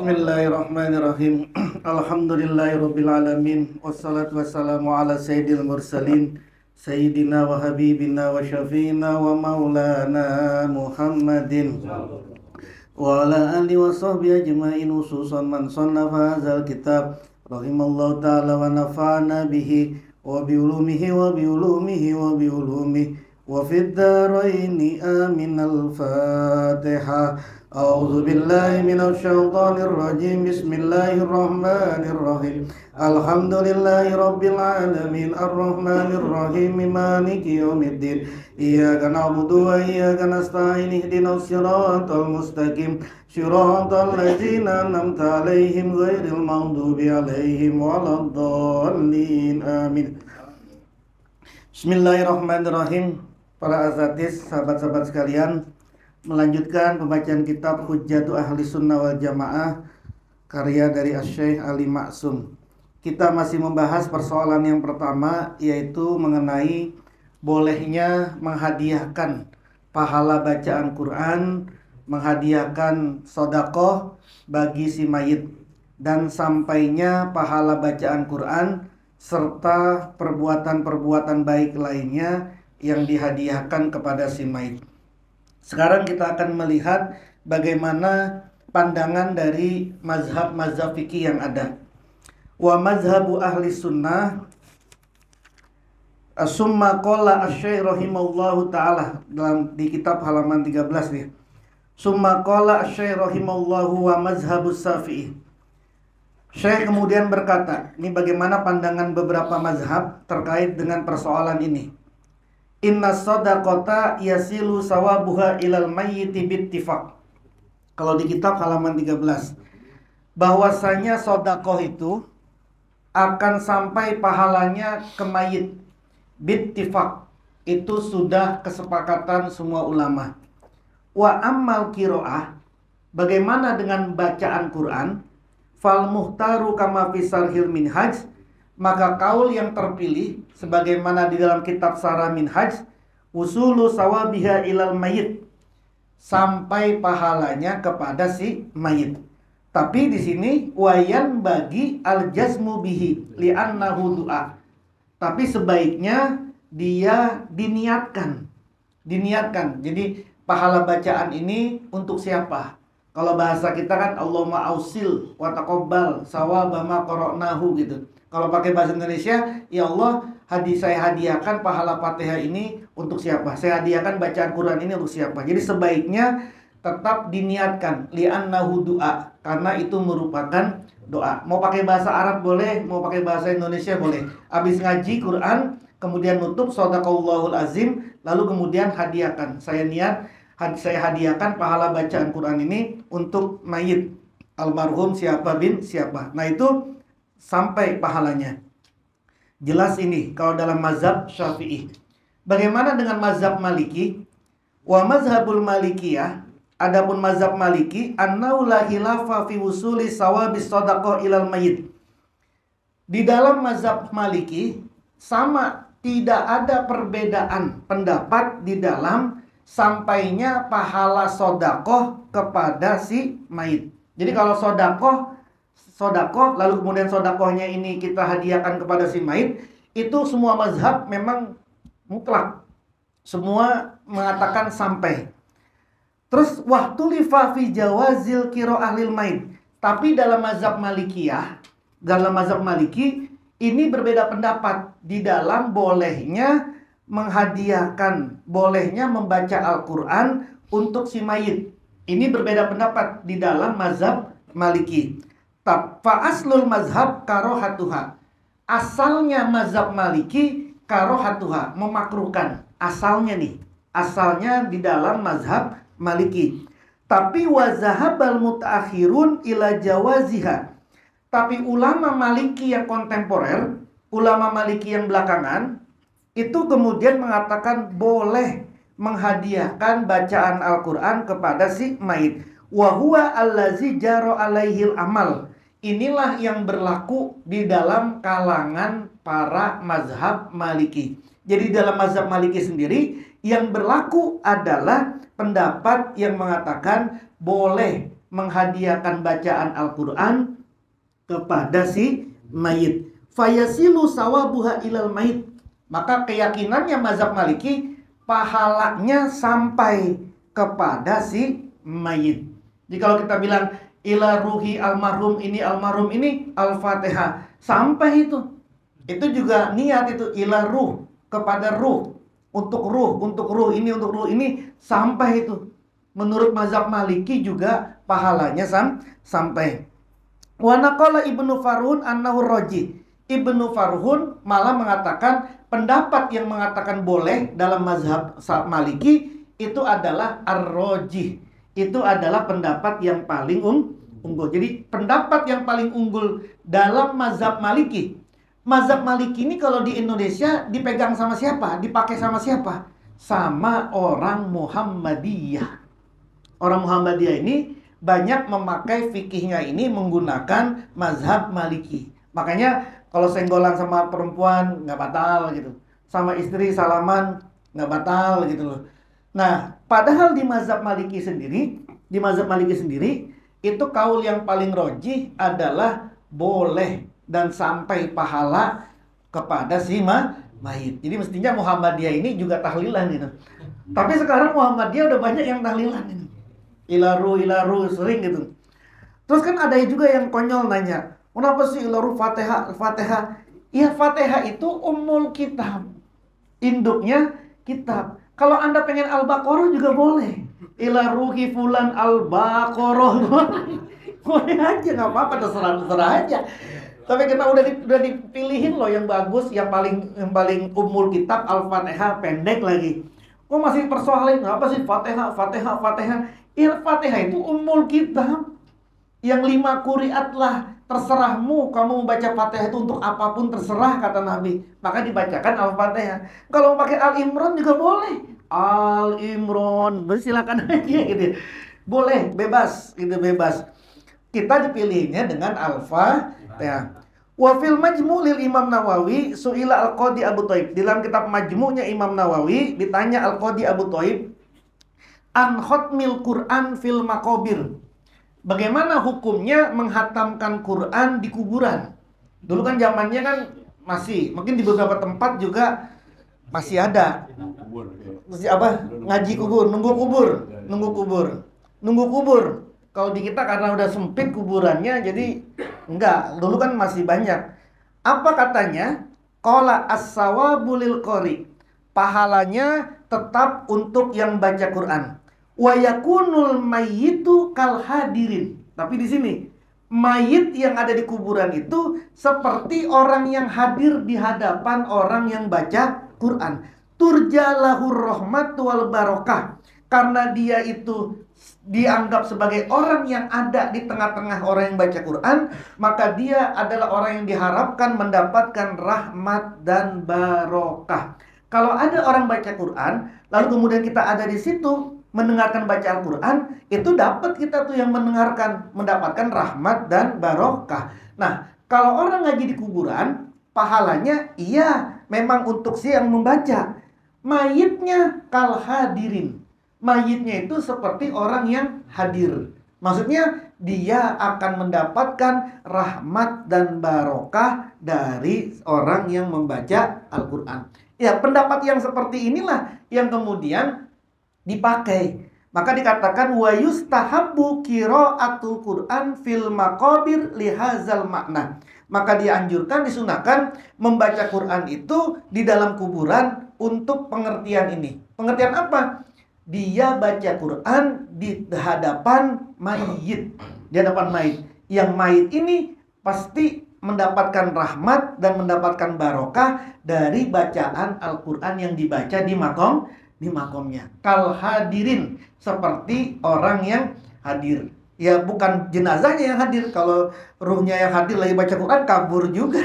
Bismillahirrahmanirrahim. Alhamdulillahirabbil alamin. Wassalatu wassalamu ala sayyidil mursalin sayyidina wa habibina wa syafiina wa maulana Muhammadin wa ala alihi wa sahbihi ajma'in, khususan man sannafa hadzal kitab rahimallahu ta'ala wa nafa'ana bihi wa bi ulumihi wa bi ulumihi wa bi ulumihi wa fid dharaini amin. Al-Fatihah. A'udzu billahi minasy syaithanir rajim. Bismillahirrahmanirrahim. Alhamdulillahirabbil alamin arrahmanir rahim maliki yaumiddin. Iyyaka na'budu wa iyyaka nasta'in ihdinas siratal mustaqim siratal ladzina an'amta 'alaihim ghairil maghdubi 'alaihim waladdallin. Amin. Bismillahirrahmanirrahim. Para asatiz, sahabat-sahabat sekalian, melanjutkan pembacaan kitab Hujjatu Ahli Sunnah wal Jamaah karya dari Asy-Syaikh Ali Maksum. Kita masih membahas persoalan yang pertama, yaitu mengenai bolehnya menghadiahkan pahala bacaan Quran, menghadiahkan sedekah bagi si mayit, dan sampainya pahala bacaan Quran serta perbuatan-perbuatan baik lainnya yang dihadiahkan kepada si mayit. Sekarang kita akan melihat bagaimana pandangan dari mazhab-mazhab fikih yang ada. Wa mazhabu ahli sunnah summa qala asy-syaikh rahimahullahu ta'ala, di kitab halaman 13 nih. Summa qala asy-syaikh rahimahullahu wa mazhabus syafi'i. Syekh kemudian berkata, ini bagaimana pandangan beberapa mazhab terkait dengan persoalan ini. Inna shadaqata yasilu sawabuha ilal mayyiti bittifaq. Kalau di kitab halaman 13, bahwasanya sedekah itu akan sampai pahalanya ke mayit bittifaq. Itu sudah kesepakatan semua ulama. Wa ammal qiraah, bagaimana dengan bacaan Quran? Fal muhtaru kama fi sarhil minhaj, maka kaul yang terpilih sebagaimana di dalam kitab Sarah Minhaj, usulu sawabiha ilal mayit, sampai pahalanya kepada si mayit. Tapi di sini wayan bagi al jazmu bihi li'annahu du'a. Tapi sebaiknya dia diniatkan. Jadi pahala bacaan ini untuk siapa? Kalau bahasa kita kan Allahumma ausil wa taqabbal sawaba ma qara'nahu gitu. Kalau pakai bahasa Indonesia, ya Allah, saya hadiahkan pahala Fatihah ini untuk siapa? Saya hadiahkan bacaan Quran ini untuk siapa? Jadi sebaiknya tetap diniatkan li'annahu du'a, karena itu merupakan doa. Mau pakai bahasa Arab boleh, mau pakai bahasa Indonesia boleh. Habis ngaji Quran, kemudian nutup shadaqallahul azim, lalu kemudian hadiahkan. Saya hadiahkan pahala bacaan Quran ini untuk mayit almarhum siapa bin siapa. Nah itu sampai pahalanya. Jelas ini kalau dalam mazhab Syafi'i. Bagaimana dengan mazhab Maliki? Wa mazhabul Malikiyah, adapun mazhab Maliki, annahu la khilafa fi wusuli sawabis shadaqah ilal mayyit. Di dalam mazhab Maliki sama, tidak ada perbedaan pendapat di dalam sampainya pahala sedekah kepada si mayit. Jadi kalau sedekah lalu kemudian sedekahnya ini kita hadiahkan kepada si mayit, itu semua mazhab memang mutlak, semua mengatakan sampai. Terus waktu lifa fi jawazil qira'ah lil mayit, tapi dalam mazhab Malikiyah, dalam mazhab Maliki ini berbeda pendapat di dalam bolehnya menghadiahkan, bolehnya membaca Al-Quran untuk si mayit. Ini berbeda pendapat di dalam mazhab Maliki. Fa'aslul mazhab karohatuha, asalnya mazhab Maliki karohatuha, memakruhkan. Asalnya di dalam mazhab Maliki. Tapi wazahabal mutaakhirun ila jawaziha, tapi ulama Maliki yang kontemporer, ulama Maliki yang belakangan, itu kemudian mengatakan boleh menghadiahkan bacaan Al-Quran kepada si mayit. Wa huwa allazi jaro alaihil amal, inilah yang berlaku di dalam kalangan para mazhab Maliki. Jadi dalam mazhab Maliki sendiri yang berlaku adalah pendapat yang mengatakan boleh menghadiahkan bacaan Al-Quran kepada si mayit. Fayasilu sawabuha ilal mayit. Maka keyakinannya mazhab Maliki, pahalanya sampai kepada si mayit. Jadi kalau kita bilang ila ruhi almarhum ini Al-Fatihah, sampai itu. Itu juga niat itu, ila ruh, kepada ruh, untuk ruh ini sampai itu. Menurut mazhab Maliki juga pahalanya sampai. Wa naqala Ibnu Farhun annahu rajih. Ibnu Farhun malah mengatakan pendapat yang mengatakan boleh dalam mazhab Maliki itu adalah ar-rajih. Itu adalah pendapat yang paling unggul. Jadi pendapat yang paling unggul dalam mazhab Maliki. Mazhab Maliki ini kalau di Indonesia dipegang sama siapa? Dipakai sama siapa? Sama orang Muhammadiyah. Orang Muhammadiyah ini banyak memakai fikihnya ini menggunakan mazhab Maliki. Makanya kalau senggolan sama perempuan nggak batal gitu. Sama istri salaman nggak batal gitu loh. Nah, padahal di mazhab Maliki sendiri, itu kaul yang paling rojih adalah boleh dan sampai pahala kepada si mayit. Jadi mestinya Muhammadiyah ini juga tahlilan gitu. Tapi sekarang Muhammadiyah udah banyak yang tahlilan ini. Ilaru sering gitu. Terus kan ada juga yang konyol nanya, kenapa sih ilaru Fatihah? Iya, Fatihah itu ummul kitab. Induknya kitab. Kalau Anda pengen Al-Baqarah juga boleh. Ilaruhi fulan Al-Baqarah. Boleh aja, nggak apa-apa, terserah aja. Tapi kita udah dipilihin loh yang bagus, yang paling ummul kitab Al-Fatihah, pendek lagi. Kok masih persoalan apa sih Fatihah? Ya, Fatihah itu ummul kitab. Yang 5 qiraat lah, terserahmu kamu membaca Fatihah itu untuk apapun terserah kata Nabi. Maka dibacakan Al-Fatihah. Kalau mau pakai Al-Imran juga boleh. Al-Imran, silakan aja gitu. Boleh, bebas, gitu bebas. Kita dipilihnya dengan Al-Fatihah. Wa fil Majmu' lil Imam Nawawi su'ila Al-Qadi Abu Thaib. Dalam kitab Majmu'nya Imam Nawawi ditanya Al-Qadi Abu Thaib an khatmil Quran fil maqabir. Bagaimana hukumnya menghatamkan Quran di kuburan? Dulu kan zamannya kan masih, mungkin di beberapa tempat juga masih ada. Masih apa? Ngaji kubur, nunggu kubur. Kalau di kita karena udah sempit kuburannya, jadi enggak. Dulu kan masih banyak. Apa katanya? Qala as-sawabu lil qari. Pahalanya tetap untuk yang baca Quran. Wa yakunul mayyitu kal hadirin. Tapi di sini mayit yang ada di kuburan itu seperti orang yang hadir di hadapan orang yang baca Quran. Turjalahur rahmat wal barokah. Karena dia itu dianggap sebagai orang yang ada di tengah-tengah orang yang baca Quran, maka dia adalah orang yang diharapkan mendapatkan rahmat dan barokah. Kalau ada orang baca Quran, lalu kemudian kita ada di situ mendengarkan baca Al-Quran, itu dapat kita tuh yang mendengarkan, mendapatkan rahmat dan barokah. Nah, kalau orang ngaji di kuburan, pahalanya iya memang untuk si yang membaca. Mayitnya kal hadirin. Mayitnya itu seperti orang yang hadir. Maksudnya dia akan mendapatkan rahmat dan barokah dari orang yang membaca Al-Quran. Ya, pendapat yang seperti inilah yang kemudian dipakai. Maka dikatakan wa yustahabbu qiraatul Quran fil maqabir lihazal makna. Maka dianjurkan, disunahkan membaca Quran itu di dalam kuburan untuk pengertian ini. Pengertian apa? Dia baca Quran di hadapan mayit. Di hadapan mayit. Yang mayit ini pasti mendapatkan rahmat dan mendapatkan barokah dari bacaan Al-Quran yang dibaca di makomnya. Kal hadirin, seperti orang yang hadir. Ya bukan jenazahnya yang hadir. Kalau ruhnya yang hadir lagi baca Quran, kabur juga.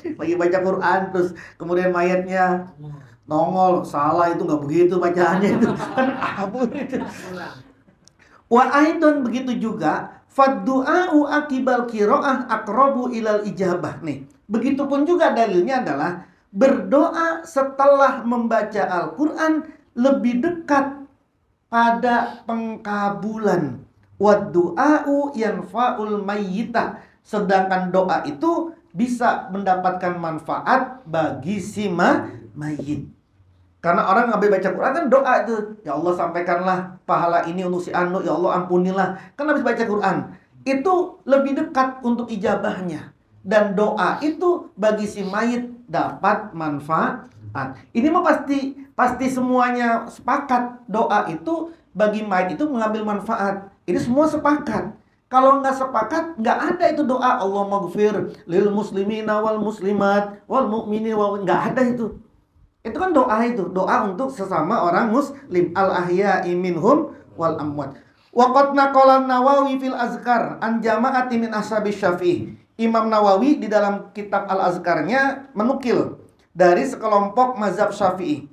Lagi baca Quran terus kemudian mayatnya nongol, salah itu nggak begitu bacaannya itu kan kabur itu. Wa aidon begitu juga faddu'a'u akibal qira'ah aqrabu ilal ijabah. Nih, begitupun juga dalilnya adalah berdoa setelah membaca Al-Quran lebih dekat pada pengkabulan. Wad du'a'u yanfa'ul mayyita. Sedangkan doa itu bisa mendapatkan manfaat bagi si mayit. Karena orang ngambil baca Quran kan doa itu. Ya Allah sampaikanlah pahala ini untuk si anu, ya Allah ampunilah. Kan habis baca Quran. Itu lebih dekat untuk ijabahnya. Dan doa itu bagi si mayit dapat manfaat. Ini mah pasti semuanya sepakat. Doa itu bagi mayit itu mengambil manfaat. Ini semua sepakat. Kalau nggak sepakat, nggak ada itu doa Allah maghfir lil muslimina wal muslimat wal mu'mini wal, nggak ada itu. Itu kan doa itu, doa untuk sesama orang muslim, al ahya'i minhum wal amwat. Wa qad naqala Nawawi fil Azkar an jama'ati min ashabi Syafi'i. Imam Nawawi di dalam kitab Al-Azkarnya menukil dari sekelompok mazhab Syafi'i.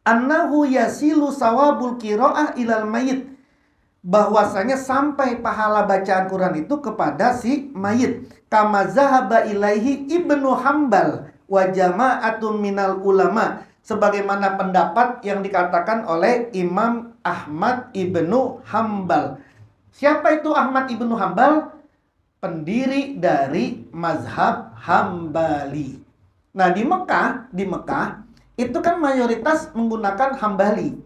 Annahu yasilu sawabul qiraah ilal mayit. Bahwasanya sampai pahala bacaan Quran itu kepada si mayit. Kama zahaba ilaihi Ibnu Hambal wa jama'atun minal ulama. Sebagaimana pendapat yang dikatakan oleh Imam Ahmad Ibnu Hambal. Siapa itu Ahmad Ibnu Hambal? Pendiri dari mazhab Hambali. Nah di Mekah itu kan mayoritas menggunakan Hambali.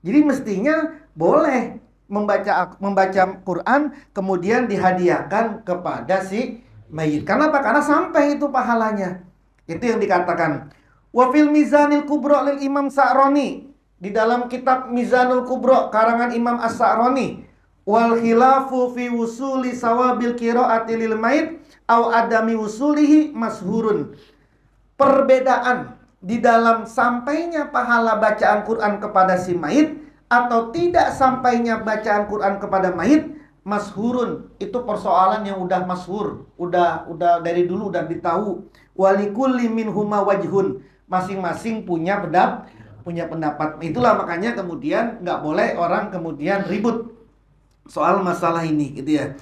Jadi mestinya boleh membaca Quran kemudian dihadiahkan kepada si mayit. Karena apa? Karena sampai itu pahalanya. Itu yang dikatakan. Wa fil Mizanil Kubra lil Imam Sa'roni. Di dalam kitab Mizanul Kubra karangan Imam As-Sa'roni. Wal khilafu fi wusuli sawabil qiraati lil mayit au adami wusulihi mashhurun. Perbedaan di dalam sampainya pahala bacaan Quran kepada si mayit atau tidak sampainya bacaan Quran kepada mayit mashhurun. Itu persoalan yang udah masyhur, udah dari dulu udah ditahu. Walikulli minhuma wajhun. Masing-masing punya pendapat. Itulah makanya kemudian nggak boleh orang kemudian ribut soal masalah ini gitu ya.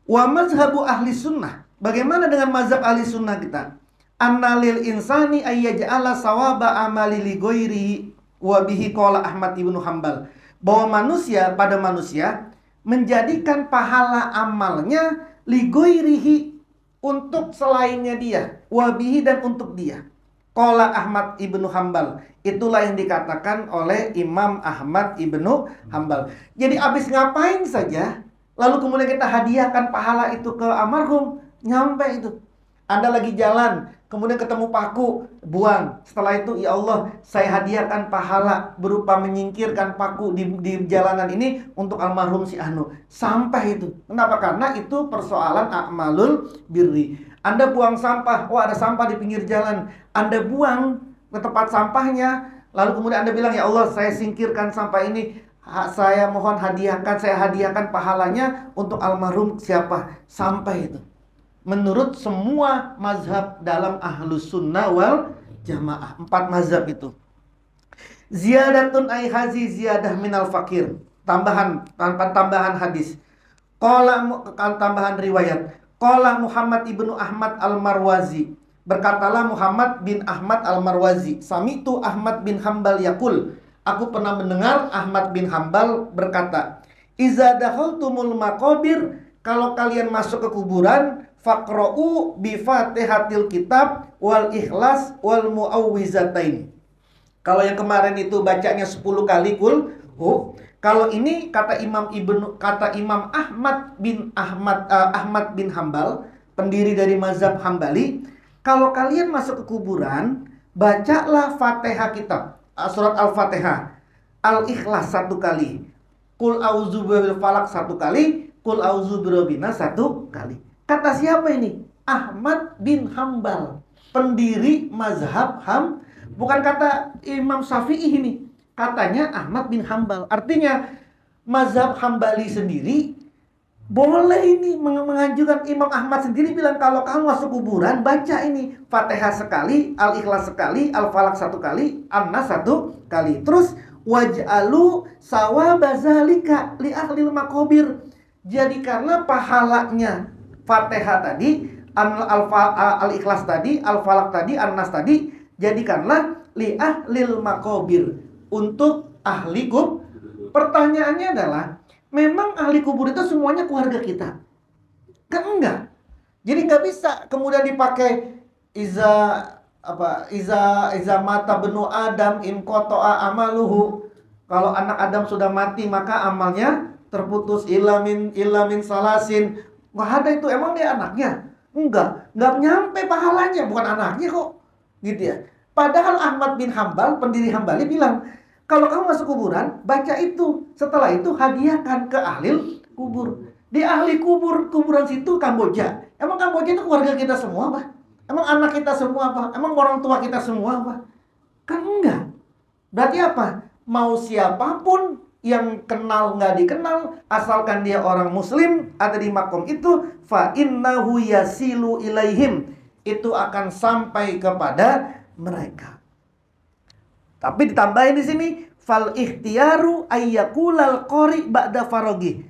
Wa mazhabu ahli sunnah. Bagaimana dengan mazhab ahli sunnah kita? Annalil insani ayyaj'ala sawaba amali li ghairihi wa bihi qala Ahmad Ibnu Hambal. Bahwa pada manusia menjadikan pahala amalnya li ghairihi untuk selainnya dia, wa bihi dan untuk dia. Qala Ahmad Ibnu Hambal. Itulah yang dikatakan oleh Imam Ahmad Ibnu Hambal. Jadi habis ngapain saja, lalu kemudian kita hadiahkan pahala itu ke almarhum, nyampe itu. Anda lagi jalan, kemudian ketemu paku, buang. Setelah itu, ya Allah, saya hadiahkan pahala berupa menyingkirkan paku di jalanan ini untuk almarhum si Anu. Sampai itu. Kenapa? Karena itu persoalan a'malul birri. Anda buang sampah, ada sampah di pinggir jalan. Anda buang ke tempat sampahnya, lalu kemudian Anda bilang, ya Allah, saya singkirkan sampah ini. Saya mohon saya hadiahkan pahalanya untuk almarhum siapa. Sampai itu. Menurut semua mazhab dalam ahlus sunnah wal jamaah. 4 mazhab itu. Ziyadatun ay hazi ziyadah minal fakir. Tambahan hadis. Tambahan riwayat. Qala Muhammad ibnu Ahmad al-Marwazi. Berkatalah Muhammad bin Ahmad al-Marwazi. Sami'tu Ahmad bin Hambal yaqul. Aku pernah mendengar Ahmad bin Hambal berkata, Iza dakhaltumul maqabir. Kalau kalian masuk ke kuburan, faqra'u bi fatihatil kitab wal ikhlas wal mu'awwizatain. Kalau yang kemarin itu bacanya 10 kali kalau ini kata Imam Ahmad bin Hambal, pendiri dari mazhab Hambali, kalau kalian masuk ke kuburan, bacalah Fatihah kitab, surat Al-Fatihah, Al-Ikhlas 1 kali, Qul a'udzu birabbil falaq 1 kali, Qul a'udzu birabbin nas 1 kali. Kata siapa ini? Ahmad bin Hambal, pendiri mazhab bukan kata Imam Syafi'i ini. Katanya Ahmad bin Hambal. Artinya mazhab Hambali sendiri boleh ini menganjurkan. Imam Ahmad sendiri bilang kalau kamu masuk kuburan, baca ini Fatihah sekali, Al-Ikhlas sekali, Al-Falaq 1 kali, An-Nas 1 kali. Terus waj'alu sawabazalika li ahlil maqabir. Jadikanlah pahalanya Fatihah tadi, Al-Ikhlas tadi, Al-Falaq tadi, An-Nas tadi, jadikanlah li ahlil maqabir, untuk ahli kubur. Pertanyaannya adalah, Memang ahli kubur itu semuanya keluarga kita? Kan enggak. Jadi nggak bisa kemudian dipakai iza iza mata benu Adam in qata'a amaluhu. Kalau anak Adam sudah mati maka amalnya terputus ilamin salasin. Wah, ada itu, emang dia anaknya? Enggak nyampe pahalanya, bukan anaknya kok. Gitu ya. Padahal Ahmad bin Hambal, pendiri Hambali bilang, kalau kamu masuk kuburan, baca itu. Setelah itu hadiahkan ke ahli kubur. Di ahli kuburan situ Kamboja. Emang Kamboja itu keluarga kita semua, Pak? Emang anak kita semua, Pak? Emang orang tua kita semua, Pak? Kan enggak. Berarti apa? Mau siapapun yang kenal nggak dikenal, asalkan dia orang muslim ada di makom itu, fa innahu yasilu ilaihim, itu akan sampai kepada mereka. Tapi ditambahin di sini, fal ikhtiyaru ayyakulal qori ba'da farogi.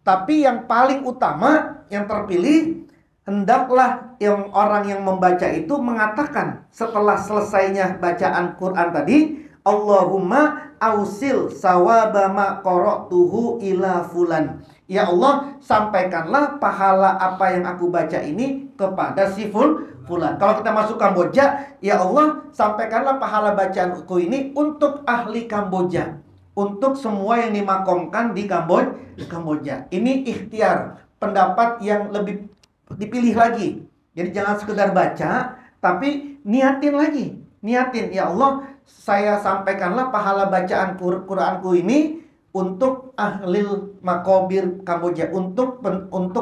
Tapi yang paling utama, yang terpilih, hendaklah yang orang yang membaca itu mengatakan setelah selesainya bacaan Quran tadi, Allahumma ausil sawaba ma qara'tuhu ila fulan. Ya Allah, sampaikanlah pahala apa yang aku baca ini kepada si fulan. Kalau kita masuk Kamboja, ya Allah, sampaikanlah pahala bacaanku ini untuk ahli Kamboja, untuk semua yang dimakomkan di Kamboja. Ini ikhtiar, pendapat yang lebih dipilih lagi. Jadi jangan sekedar baca, tapi niatin lagi. Niatin, ya Allah, saya sampaikanlah pahala bacaan Quranku ini untuk ahli makobir Kamboja, untuk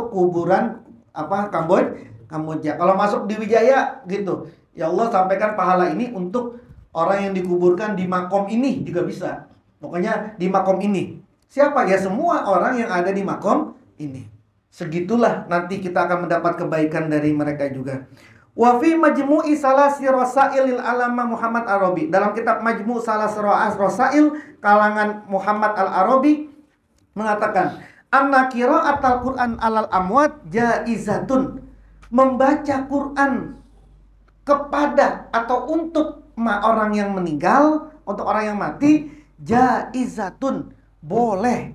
kuburan Kamboja. Kalau masuk di Wijaya gitu, ya Allah, sampaikan pahala ini untuk orang yang dikuburkan di makom ini juga bisa. Pokoknya di makom ini. Siapa? Ya semua orang yang ada di makom ini. Segitulah nanti kita akan mendapat kebaikan dari mereka juga. Wa fi majmu'i salasi rasailil alama Muhammad Arabi. Dalam kitab Majmu' Salasi Rasail kalangan Muhammad Al-Arabi mengatakan, anna qira'atal Qur'an alal amwat jaizatun. Membaca Quran kepada atau untuk orang yang meninggal, untuk orang yang mati, jaizatun, boleh.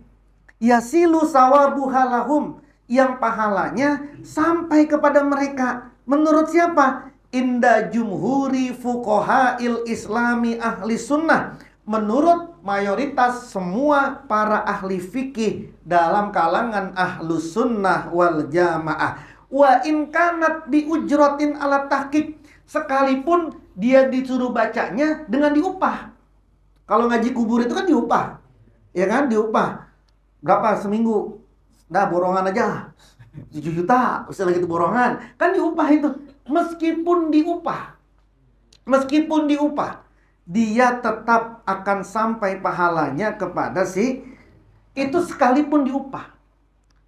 Yasilu sawabu halahum, yang pahalanya sampai kepada mereka. Menurut siapa? Inda jumhuri fuqaha'il islami ahli sunnah. Menurut mayoritas semua para ahli fikih dalam kalangan ahlus sunnah wal jamaah. Wa in kanat bi ujratin ala tahqiq, sekalipun dia disuruh bacanya dengan diupah. Kalau ngaji kubur itu kan diupah. Ya kan, diupah. Berapa seminggu? Nah, borongan aja 7 juta, misalnya gitu, borongan. Kan diupah itu. Meskipun diupah, dia tetap akan sampai pahalanya kepada si itu sekalipun diupah.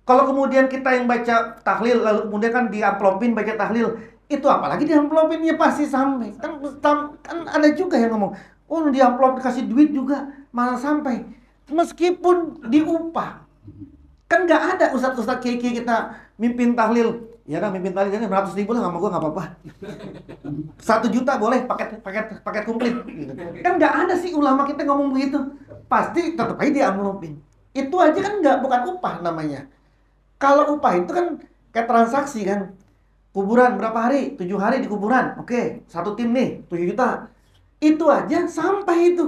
Kalau kemudian kita yang baca tahlil, lalu kemudian kan diamplopin baca tahlil, itu apalagi diamplopin, ya pasti sampai. Kan ada juga yang ngomong, oh diamplop dikasih duit juga malah sampai. Meskipun diupah. Kan nggak ada ustadz-ustadz kiai kita mimpin tahlil. Ya kan, mimpin tahlil kan 100 ribu lah, sama gue nggak apa-apa. 1 juta boleh, paket komplit. Kan nggak ada sih ulama kita ngomong begitu. Pasti tetap aja diamplopin. Itu aja kan bukan upah namanya. Kalau upah itu kan kayak transaksi kan. Kuburan berapa hari? 7 hari di kuburan. Oke, 1 tim nih 7 juta. Itu aja sampai itu.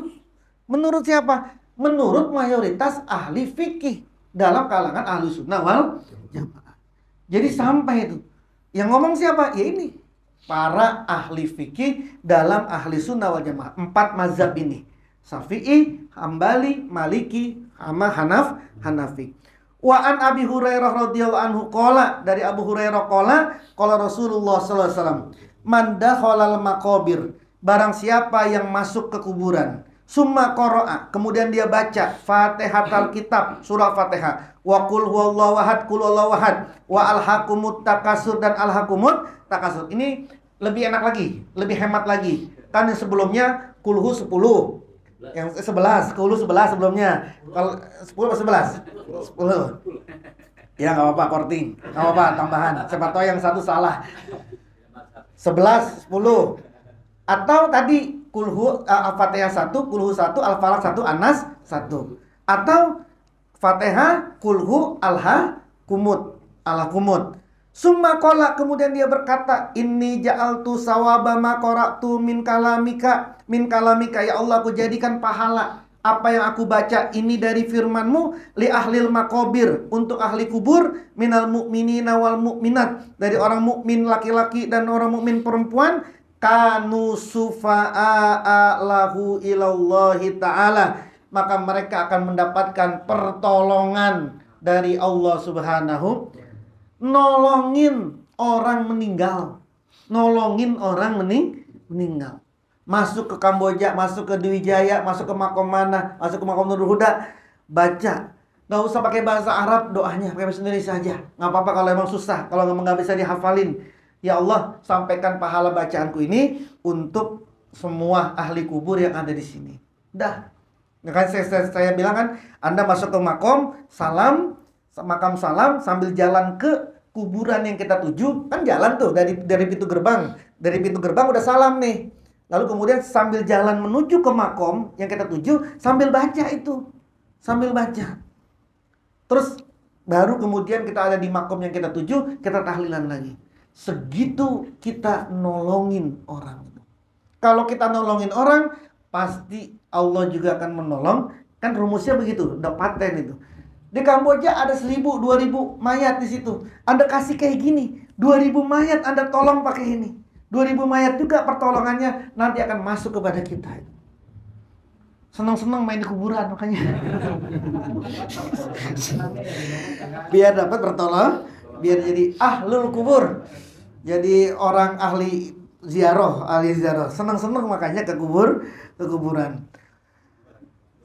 Menurut siapa? Menurut mayoritas ahli fikih dalam kalangan ahli sunnah wal jamaah. Jadi sampai itu. Yang ngomong siapa? Ya ini, para ahli fikih dalam ahli sunnah wal jamaah. 4 mazhab ini, Syafi'i, Hambali, Maliki, sama Hanafi. Wa an Abi Hurairah radhiyallahu anhu qala, dari Abu Hurairah qala Rasulullah sallallahu alaihi wasallam, man dakhalal maqabir, barang siapa yang masuk ke kuburan, summa qara'a, kemudian dia baca Fatihatul Kitab, surah Fatihah, wa qul huwallahu ahad, qul huwallahu ahad, wa alhaqumut takasur, dan alhaqumut takasur. Ini lebih enak lagi, lebih hemat lagi. Kan yang sebelumnya kulhu 10, yang 11, kulhu 11 sebelumnya. Kalau 10 atau 11? 10. Ya enggak apa-apa, korting. Enggak apa-apa, tambahan. Siapa tahu yang satu salah. 11, 10. Atau tadi kulhu Al-Fatihah 1, kulhu 1, Al-Falaq 1, An-Nas 1. Atau Fatihah, kulhu, alha, kumut. Ala kumut. Summa qala, kemudian dia berkata, inni ja'altu sawaba ma qara'tu min kalamika. Min kalamika, ya Allah, aku jadikan pahala apa yang aku baca ini dari firman-Mu li ahlil maqabir, untuk ahli kubur, minal mu'minina wal mu'minat, dari orang mukmin laki-laki dan orang mukmin perempuan, kanu sufa'a lahu ilallahi ta'ala, maka mereka akan mendapatkan pertolongan dari Allah Subhanahu. Nolongin orang meninggal, nolongin orang meninggal. Masuk ke Kamboja, masuk ke Dwi Jaya, masuk ke makom mana, masuk ke makom Nurul Huda, baca. Nggak usah pakai bahasa Arab, doanya pakai bahasa Indonesia aja. Nggak apa-apa kalau emang susah, kalau nggak bisa dihafalin. Ya Allah, sampaikan pahala bacaanku ini untuk semua ahli kubur yang ada di sini. Dah. Ya kan saya bilang kan, Anda masuk ke makom, salam, makam salam, sambil jalan ke kuburan yang kita tuju. Kan jalan tuh dari pintu gerbang. Dari pintu gerbang udah salam nih. Lalu kemudian sambil jalan menuju ke makom yang kita tuju, sambil baca itu. Sambil baca. Terus baru kemudian kita ada di makom yang kita tuju, kita tahlilan lagi. Segitu kita nolongin orang. Kalau kita nolongin orang, pasti Allah juga akan menolong. Kan rumusnya begitu, udah paten itu. Di Kamboja ada 1000, 2000 mayat di situ. Anda kasih kayak gini, 2000 mayat Anda tolong pakai ini. 2000 mayat juga pertolongannya nanti akan masuk kepada kita. Senang-senang main di kuburan makanya. Biar dapat bertolong, biar jadi ahlul kubur. Jadi orang ahli ziarah, senang-senang makanya ke kuburan.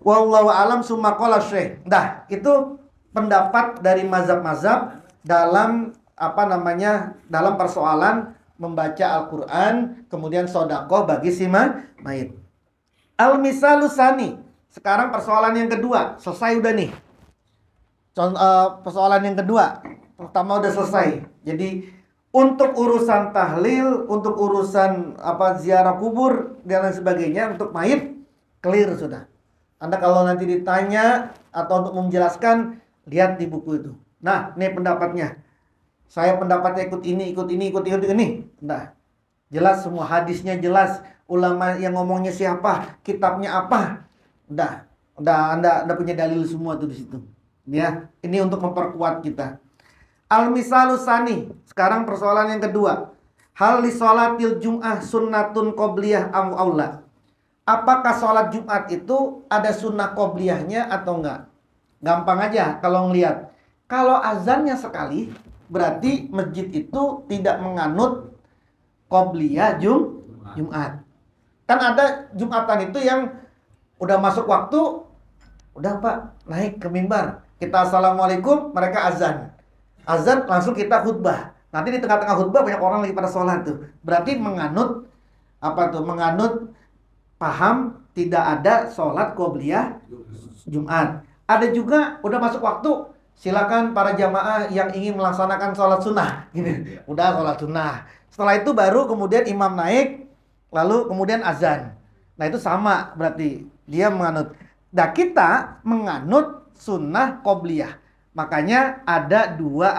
Wallahu alam summa qala syekh. Dah, itu pendapat dari mazhab-mazhab dalam dalam persoalan membaca Al-Qur'an, kemudian sedekah bagi si mayit. Al-misalusani. Sekarang persoalan yang kedua, selesai udah nih. Persoalan yang kedua, pertama udah selesai. Jadi untuk urusan tahlil, untuk urusan ziarah kubur dan lain sebagainya, untuk mayit clear sudah. Anda kalau nanti ditanya atau untuk menjelaskan, lihat di buku itu. Nah, ini pendapatnya. Saya pendapatnya ikut ini. Nah, jelas semua, hadisnya jelas, ulama yang ngomongnya siapa, kitabnya apa. Udah Anda punya dalil semua tuh di situ. Ya, ini untuk memperkuat kita. Al-misalusani. Sekarang persoalan yang kedua. Hal li sholatil jum'ah sunnatun qobliyah am aula. Apakah sholat Jumat itu ada sunnah qobliyahnya atau enggak? Gampang aja kalau ngelihat. Kalau azannya sekali, berarti masjid itu tidak menganut qobliyah Jumat. Kan ada Jumatan itu yang udah masuk waktu, udah Pak, naik ke mimbar. Kita assalamualaikum, mereka azan. Azan langsung kita khutbah. Nanti di tengah-tengah khutbah banyak orang lagi pada sholat tuh. Berarti menganut menganut paham tidak ada sholat qobliyah Jumat. Ada juga udah masuk waktu, silakan para jamaah yang ingin melaksanakan sholat sunnah. Gini, udah sholat sunnah. Setelah itu baru kemudian imam naik, lalu kemudian azan. Nah itu sama berarti dia menganut. Nah kita menganut sunnah qobliyah. Makanya ada dua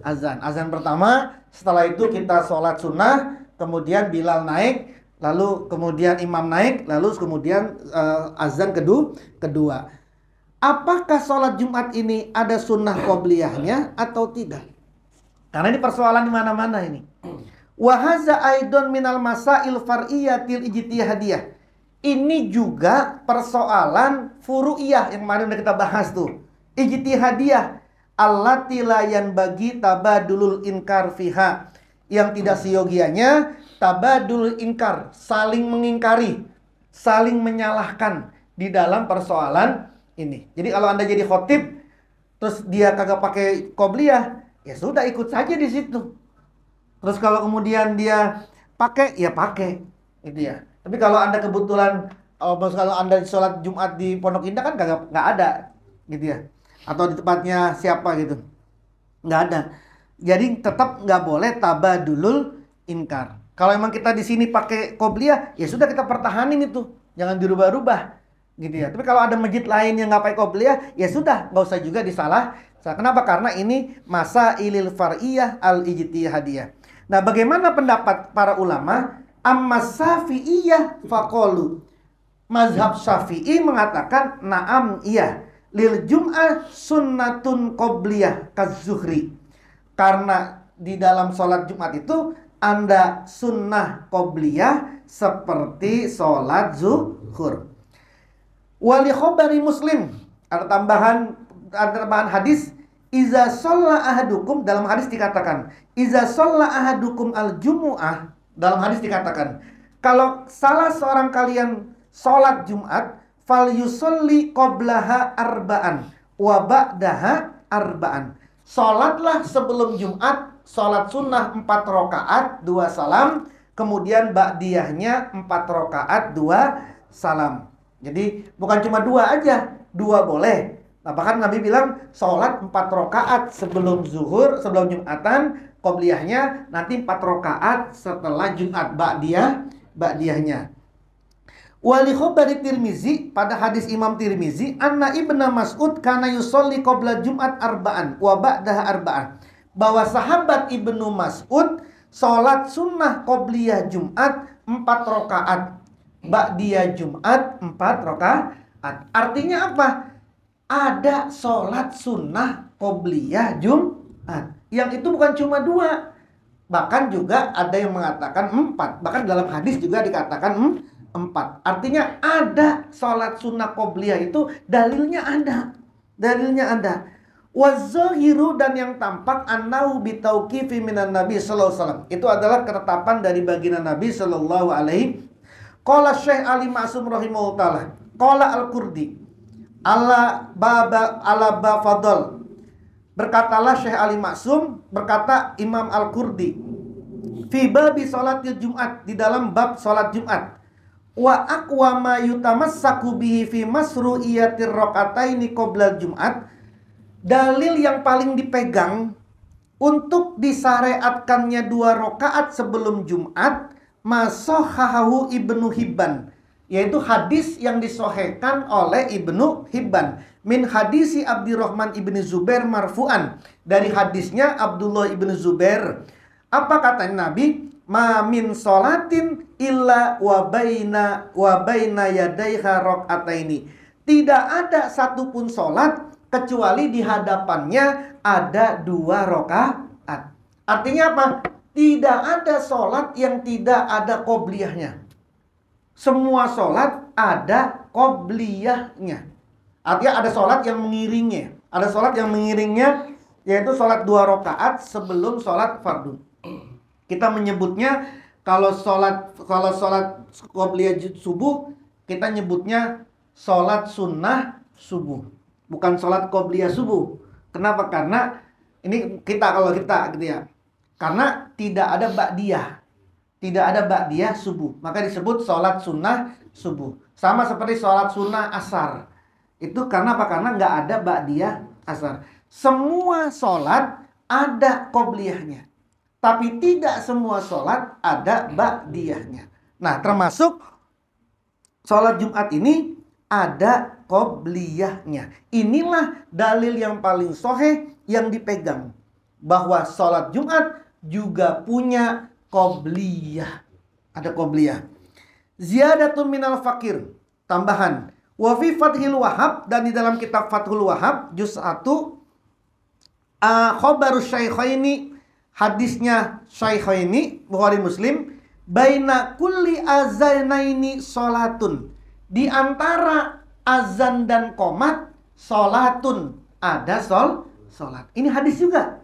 azan. Azan pertama, setelah itu kita sholat sunnah, kemudian Bilal naik, lalu kemudian imam naik, lalu kemudian azan kedua. Apakah sholat Jumat ini ada sunnah qobliyahnya atau tidak? Karena ini persoalan di mana-mana ini. Wa hadza aidon minal masail far'iyatil ijtihadiyah. Ini juga persoalan furu'iyah yang kemarin udah kita bahas tuh. Ijtihadiyah allati la yanbaghi tabadulul inkar fiha. Yang tidak seyogianya tabadul inkar, saling mengingkari, saling menyalahkan di dalam persoalan ini. Jadi kalau Anda jadi khotib terus dia kagak pakai qobliyah, ya sudah ikut saja di situ. Terus kalau kemudian dia pakai, ya pakai. Itu ya. Tapi kalau Anda kebetulan kalau Anda sholat Jumat di Pondok Indah kan nggak ada gitu ya. Atau di tempatnya siapa gitu. Nggak ada. Jadi tetap nggak boleh tabadulul inkar. Kalau emang kita di sini pakai qobliyah, ya sudah kita pertahanin itu. Jangan dirubah-rubah. gitu ya. Tapi kalau ada masjid lain yang nggak pakai qobliyah, ya sudah, nggak usah juga disalah. Kenapa? Karena ini masailil far'iyah al-ijtihadiyah. Nah, bagaimana pendapat para ulama? Amma Syafi'iyah faqalu. Mazhab Syafi'i mengatakan na'am, iya. Lil jum'ah sunnatun qobliyah kazuhri. Karena di dalam sholat Jumat itu ada sunnah qobliyah seperti sholat zuhur. Wali khobari Muslim, ada tambahan hadis, iza sholla ahadukum, dalam hadis dikatakan iza sholla ahadukum al-jumu'ah, dalam hadis dikatakan kalau salah seorang kalian sholat Jumat, fal yusolli qoblaha arba'an wa ba'daha arba'an. Sholatlah sebelum Jumat sholat sunnah 4 rakaat 2 salam, kemudian ba'diyahnya 4 rakaat 2 salam. Jadi bukan cuma 2 aja, 2 boleh. Nah, bahkan Nabi bilang sholat 4 rakaat sebelum zuhur, sebelum Jumatan, qobliyahnya nanti 4 rakaat setelah Jumat, ba'diyahnya. Wali khobari Tirmizi, pada hadis Imam Tirmizi, anna ibna Mas'ud kana yusolli qobla Jumat arba'an wa ba'daha arba'an, bahwa sahabat Ibnu Mas'ud sholat sunnah qobliyah Jumat 4 rakaat, ba'diyah Jumat 4 rakaat. Artinya apa? Ada sholat sunnah qobliyah Jumat, yang itu bukan cuma 2, bahkan juga ada yang mengatakan 4. Bahkan dalam hadis juga dikatakan 4. Artinya ada sholat sunnah qobliyah itu, dalilnya ada. Wazahiru, dan yang tampak annahu bitauqifi minan Nabi sallallahu alaihi wasallam, itu adalah ketetapan dari baginda Nabi sallallahu alaihi. Qala Syekh Ali Ma'sum rahimahullah taala, qala Al-Qurdi ala ba fadl, berkatalah Syekh Ali Ma'sum, berkata Imam Al-Qurdi, fi babi sholatil Jumat, di dalam bab sholat Jumat, wa aqwa ma yutamassaku bihi fi masru'iyatir raqataini qoblal Jumat, dalil yang paling dipegang untuk disyariatkannya 2 rakaat sebelum Jumat, masohahu Ibnu Hibban, yaitu hadis yang disohhekan oleh Ibnu Hibban, min hadisi Abdurrahman ibni Zubair marfu'an, dari hadisnya Abdullah ibni Zubair. Apa kata Nabi? Ma min sholatin illa wa baina yadaiha raqataini. Tidak ada satupun sholat kecuali di hadapannya ada 2 rakaat. Artinya apa? Tidak ada sholat yang tidak ada qobliyahnya. Semua sholat ada qobliyahnya. Artinya ada sholat yang mengiringnya. Ada sholat yang mengiringnya, yaitu sholat 2 rakaat sebelum sholat fardu. Kita menyebutnya kalau sholat qobliyah subuh, kita nyebutnya sholat sunnah subuh, bukan sholat qobliyah subuh. Kenapa? Karena ini kalau kita gitu ya, karena tidak ada ba'diyah subuh, maka disebut sholat sunnah subuh. Sama seperti sholat sunnah asar, itu karena apa? Karena nggak ada ba'diyah asar. Semua sholat ada qobliyahnya, tapi tidak semua sholat ada ba'diyahnya. Nah, termasuk sholat Jumat ini ada qobliyahnya. Inilah dalil yang paling sahih yang dipegang, bahwa sholat Jumat juga punya qobliyah. Ada qobliyah. Ziyadatun minal fakir, tambahan. Wa fi Fathil Wahhab, dan di dalam kitab Fathul Wahhab juz 1, khobarus syaikhaini, hadisnya Syaikhaini Bukhari Muslim, baina kulli azanaini sholatun, di antara azan dan qomat sholatun, ada sholat. Ini hadis juga.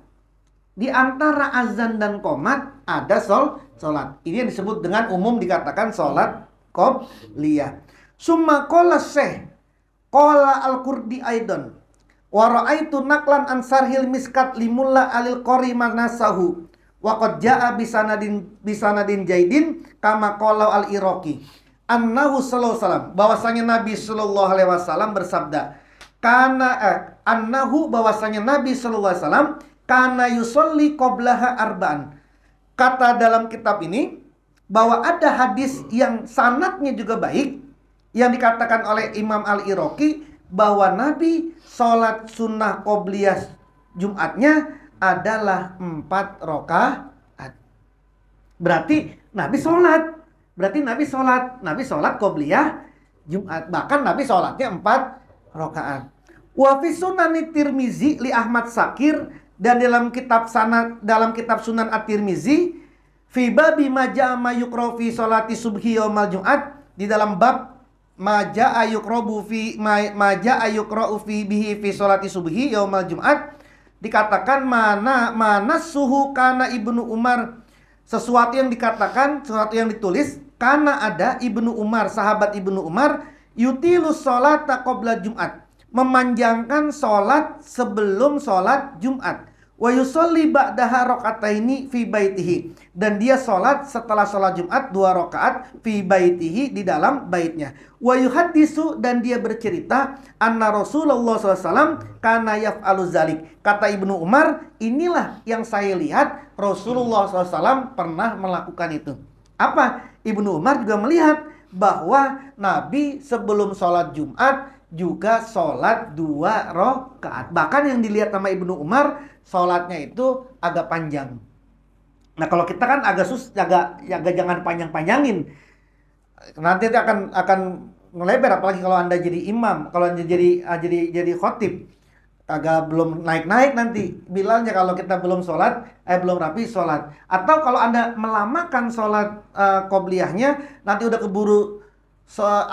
Di antara azan dan qomat ada sholat. Ini yang disebut dengan umum dikatakan sholat qobliyah. Summa qala Syekh, qala Al-Qurdi aidan, wa ra'aitu naqlan ansarhil miskat limulla alil qori manasahu wa qad jaa bisanadin jaidin kama qala al-Iraqi annahu sallallahu alaihi wasallam, bahwasanya Nabi sallallahu alaihi wasallam bersabda, bahwasanya Nabi sallallahu alaihi wasallam kana yusolli qoblaha arba'an. Kata dalam kitab ini bahwa ada hadis yang sanadnya juga baik, Yang dikatakan oleh Imam Al-Iraqi bahwa Nabi sholat sunnah qobliyah Jumatnya adalah 4 rakaat. Berarti Nabi sholat. Nabi sholat qobliyah Jumat. Bahkan Nabi sholatnya 4 rakaat. Wa fi Sunani Tirmizi li Ahmad Sakir, dan dalam kitab Sunan At-Tirmizi fi babi maja ma yuqra fi sholati subhi yaumal Jumat, di dalam bab maja ayuqrabu fi maja ayuqra'u fi bihi fi sholati subhi yaumal Jumat, dikatakan mana suhu kana Ibnu Umar, sesuatu yang dikatakan, sesuatu yang ditulis karena ada Ibnu Umar, sahabat Ibnu Umar, yutilus sholata qabla Jumat, memanjangkan sholat sebelum sholat Jumat. Wa yusolli ba'daha rakaataini fi baitihi, dan dia sholat setelah sholat Jumat 2 rakaat fi baitihi, di dalam baitnya. Wa yuhaddisu, dan dia bercerita anna Rasulullah SAW kana yaf'alu zalik. Kata Ibnu Umar, inilah yang saya lihat Rasulullah SAW pernah melakukan itu. Apa? Ibnu Umar juga melihat bahwa Nabi sebelum sholat Jumat juga sholat 2 rakaat. Bahkan yang dilihat sama Ibnu Umar, sholatnya itu agak panjang. Nah, kalau kita kan agak jangan panjang-panjangin. Nanti akan ngelebar, apalagi kalau Anda jadi imam, kalau Anda jadi khotib. Agak belum naik-naik nanti bilalnya kalau kita belum sholat, belum rapi sholat. Atau kalau Anda melamakan sholat qobliyahnya, nanti udah keburu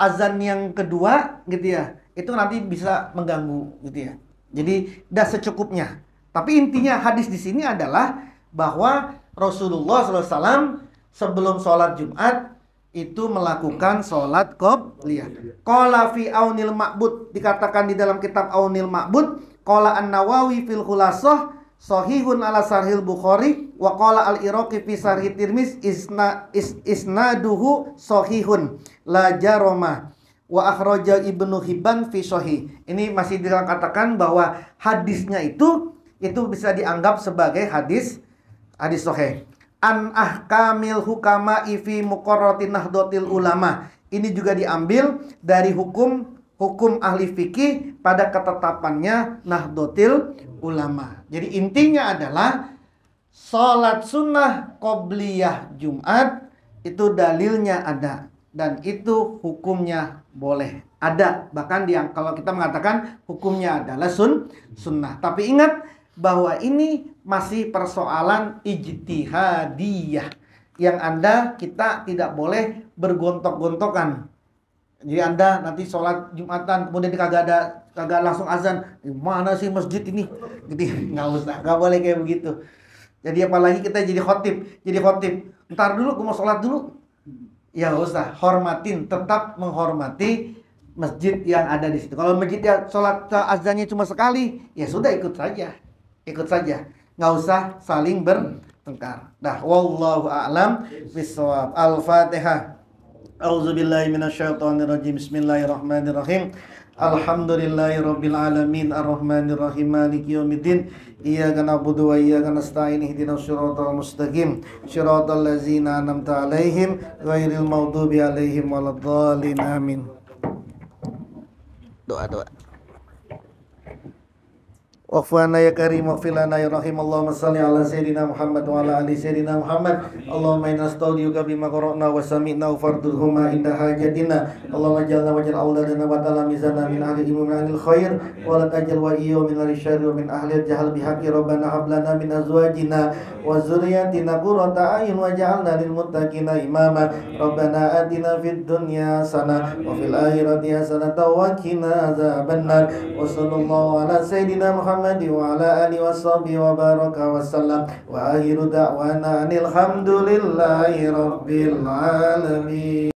azan yang kedua gitu ya, itu nanti bisa mengganggu gitu ya. Jadi dah secukupnya. Tapi intinya hadis di sini adalah bahwa Rasulullah SAW sebelum sholat Jumat itu melakukan sholat qobliyah. Qala fi Aunil Ma'bud, dikatakan di dalam kitab Aunil Ma'bud, qala An-Nawawi fil Khulasah sahihun ala Sahih Bukhari, wa qala Al-Iraqi fi Sahih Tirmizi isnaduhu sahihun la jaroma, wa akhraja Ibnu Hibban fi Sahih. Ini masih dikatakan bahwa hadisnya itu bisa dianggap sebagai hadis sahih. An ahkamil hukama fi muqarratin nahdlatil ulama. Ini juga diambil dari hukum ahli fikih pada ketetapannya Nahdlatul Ulama. Jadi intinya adalah sholat sunnah qobliyah Jumat itu dalilnya ada, dan itu hukumnya boleh ada. Bahkan kalau kita mengatakan hukumnya adalah sunnah. Tapi ingat bahwa ini masih persoalan ijtihadiyah, yang kita tidak boleh bergontok-gontokan. Jadi Anda nanti sholat Jumatan kemudian kagak langsung azan, mana sih masjid ini? Jadi nggak boleh kayak begitu. Jadi apalagi kita jadi khotib, ntar dulu gue mau sholat dulu. Ya nggak usah, tetap menghormati masjid yang ada di situ. Kalau masjid ya sholat azannya cuma sekali, ya sudah ikut saja, nggak usah saling bertengkar. Dah, wallahu a'lam bishawab. Al-Fatihah. A'udzubillahi minasyaitonirrajim. Bismillahirrahmanirrahim. Alhamdulillahirabbil alamin arrahmanirrahim maliki yaumiddin. Iyyaka na'budu wa iyyaka nasta'in ihdinas shiratal mustaqim shiratal ladzina an'amta 'alaihim ghairil maghdubi 'alaihim waladdallin. Amin. Doa. Waqfana ya karim, waqfilana ya rahim. Allahumma salli ala sayyidina Muhammad wa ala ali sayyidina Muhammad. Allahumma inna nastaudiuka bima qara'na wa sami'na wa fardurhuma inda hajatina. Allahumma jalna wa jal auladana wa talamizana min ahli ilmi min ahli khair, wa la tajal wa iyo min ahli syarri wa min ahli jahal bihaqi. Rabbana hablana min azwajina wa zurriyatina qurrata a'yun wa ja'alna lil muttaqina imama. Rabbana atina fid dunya hasanah wa fil akhirati hasanah wa qina adzabannar. Wa sallallahu ala sayyidina Muhammad wa ala alihi washabihi wa baraka wasallam. Wa akhiru da'wana alhamdulillahi rabbil alamin.